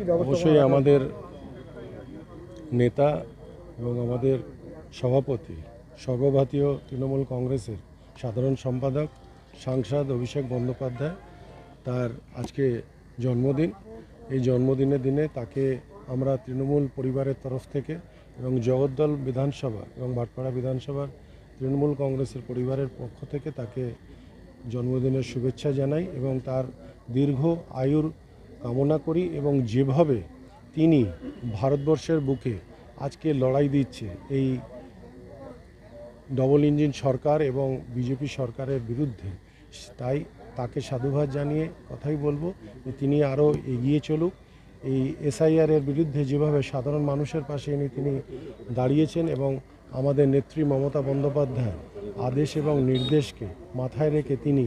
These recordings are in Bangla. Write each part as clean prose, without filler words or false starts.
অবশ্যই আমাদের নেতা এবং আমাদের সভাপতি সর্বভারতীয় তৃণমূল কংগ্রেসের সাধারণ সম্পাদক সাংসদ অভিষেক বন্দ্যোপাধ্যায়, তার আজকে জন্মদিন। এই জন্মদিনের দিনে তাকে আমরা তৃণমূল পরিবারের তরফ থেকে এবং জগদ্দল বিধানসভা এবং ভাটপাড়া বিধানসভার তৃণমূল কংগ্রেসের পরিবারের পক্ষ থেকে তাকে জন্মদিনের শুভেচ্ছা জানাই এবং তার দীর্ঘ আয়ুর কামনা করি। এবং যেভাবে তিনি ভারতবর্ষের বুকে আজকে লড়াই দিচ্ছে এই ডবল ইঞ্জিন সরকার এবং বিজেপি সরকারের বিরুদ্ধে, তাই তাকে সাধুবাদ জানিয়ে কথাই বলবো যে তিনি আরও এগিয়ে চলুক। এই এসআইআরের বিরুদ্ধে যেভাবে সাধারণ মানুষের পাশে তিনি দাঁড়িয়েছেন এবং আমাদের নেত্রী মমতা বন্দ্যোপাধ্যায় আদেশ এবং নির্দেশকে মাথায় রেখে তিনি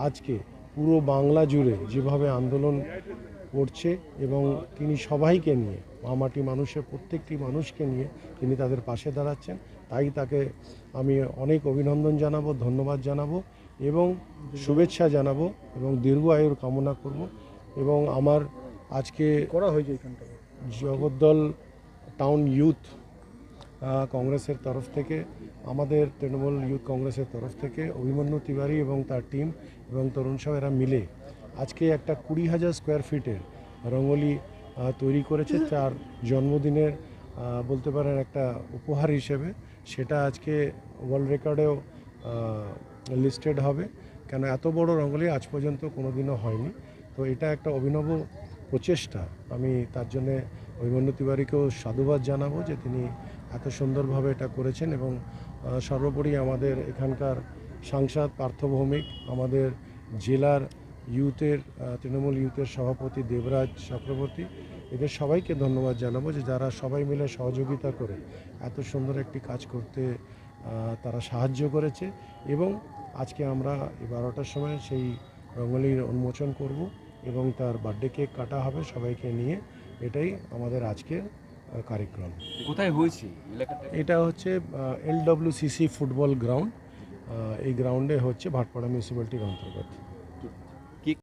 আজকে পুরো বাংলা জুড়ে যেভাবে আন্দোলন করছে এবং তিনি সবাইকে নিয়ে মামাটি মানুষের প্রত্যেকটি মানুষকে নিয়ে তিনি তাদের পাশে দাঁড়াচ্ছেন, তাই তাকে আমি অনেক অভিনন্দন জানাবো, ধন্যবাদ জানাবো এবং শুভেচ্ছা জানাবো এবং দীর্ঘ আয়ুর কামনা করব। এবং আমার আজকে করা হয়েছে এখানটা জগদ্দল টাউন ইউথ কংগ্রেসের তরফ থেকে, আমাদের তৃণমূল ইউথ কংগ্রেসের তরফ থেকে অভিমন্যু তিওয়ারি এবং তার টিম এবং তরুণ সহ এরা মিলে আজকে একটা 20,000 স্কোয়ার ফিটের রঙ্গোলি তৈরি করেছে তার জন্মদিনের বলতে পারেন একটা উপহার হিসেবে। সেটা আজকে ওয়ার্ল্ড রেকর্ডেও লিস্টেড হবে, কেন এত বড় রঙ্গোলি আজ পর্যন্ত কোনো দিনও হয়নি। তো এটা একটা অভিনব প্রচেষ্টা, আমি তার জন্যে অভিমন্যু তিওয়ারিকেও সাধুবাদ জানাবো যে তিনি এত সুন্দরভাবে এটা করেছেন। এবং সর্বোপরি আমাদের এখানকার সাংসদ পার্থ ভৌমিক, আমাদের জেলার ইউথের তৃণমূল ইউথের সভাপতি দেবরাজ চক্রবর্তী, এদের সবাইকে ধন্যবাদ জানাবো যে যারা সবাই মিলে সহযোগিতা করে এত সুন্দর একটি কাজ করতে তারা সাহায্য করেছে। এবং আজকে আমরা 12টার সময় সেই রঙ্গোলির উন্মোচন করব এবং তার বার্থডে কেক কাটা হবে সবাইকে নিয়ে। এটাই আমাদের আজকের কার্যক্রম। কোথায় হয়েছে? এটা হচ্ছে LWCC ফুটবল গ্রাউন্ড, এই গ্রাউন্ডে হচ্ছে ভাটপাড়া মিউনিসিপ্যালিটির অন্তর্গত।